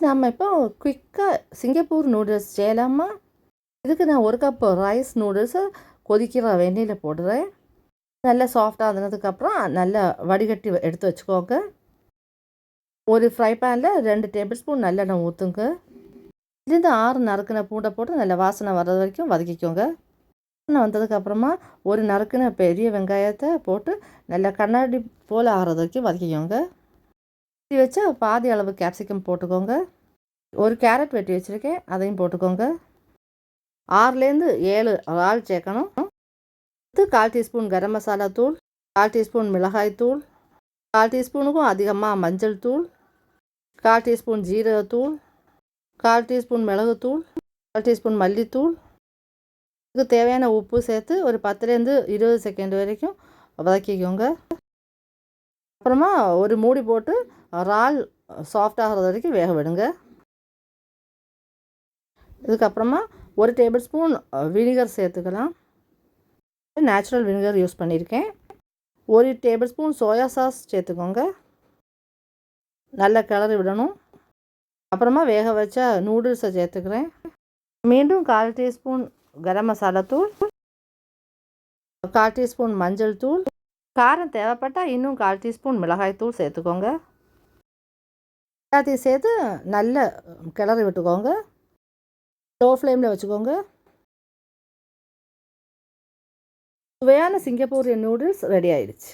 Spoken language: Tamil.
நம்ம இப்போ குயிக்காக சிங்கப்பூர் நூடுல்ஸ் செய்யலாமா? இதுக்கு நான் 1 கப் ரைஸ் நூடுல்ஸை கொதிக்கிற வெந்நீரில் போடுறேன். நல்லா சாஃப்டாக ஆனதுக்கப்புறம் நல்லா வடிகட்டி எடுத்து வச்சுக்கோங்க. ஒரு ஃப்ரை பேனில் 2 டேபிள் ஸ்பூன் நல்லெண்ணெய் ஊற்றுங்க. இதுலேருந்து 6 நறுக்கின பூண்டை போட்டு நல்லா வாசனை வர்றது வரைக்கும் வதக்கிக்கோங்க. வாசனை வந்ததுக்கப்புறமா ஒரு நறுக்கின பெரிய வெங்காயத்தை போட்டு நல்லா கண்ணாடி போல் ஆகிறது வரைக்கும் வதக்கிக்கோங்க. வெட்டி வச்சா பாதி அளவு கேப்சிகம் போட்டுக்கோங்க. ஒரு கேரட் வெட்டி வச்சுருக்கேன், அதையும் போட்டுக்கோங்க. 6லேருந்து 7 இறால் சேர்க்கணும். 1/4 டீஸ்பூன் கரம் மசாலா தூள், 1/4 டீஸ்பூன் மிளகாய் தூள், 1/4 டீஸ்பூனுக்கும் அதிகமாக மஞ்சள் தூள், 1/4 டீஸ்பூன் ஜீரகத்தூள், 1/4 டீஸ்பூன் மிளகுத்தூள், 1/4 டீஸ்பூன் மல்லித்தூள். இதுக்கு தேவையான உப்பு சேர்த்து ஒரு 10லேருந்து 20 செகண்ட் வரைக்கும் வதக்கிக்கோங்க. அப்புறமா ஒரு மூடி போட்டு இறால் சாஃப்ட் ஆகிறது வரைக்கும் வேக விடுங்க. இதுக்கப்புறமா 1 டேபிள் ஸ்பூன் வினிகர் சேர்த்துக்கலாம். நேச்சுரல் வினிகர் யூஸ் பண்ணியிருக்கேன். 1 டேபிள் ஸ்பூன் சோயா சாஸ் சேர்த்துக்கோங்க. நல்லா கிளறி விடணும். அப்புறமா வேக வச்ச நூடுல்ஸை சேர்த்துக்கிறேன். மீண்டும் 1/4 டீஸ்பூன் கரம் மசாலா தூள், 1/4 டீஸ்பூன் மஞ்சள் தூள், காரம் தேவைப்பட்டால் இன்னும் 1/4 டீஸ்பூன் மிளகாய் தூள் சேர்த்துக்கோங்க. எல்லாத்தையும் சேர்த்து நல்லா கிளறி விட்டுக்கோங்க. லோ ஃப்ளேமில் வச்சுக்கோங்க. சுவையான சிங்கப்பூரியன் நூடுல்ஸ் ரெடி ஆயிடுச்சு.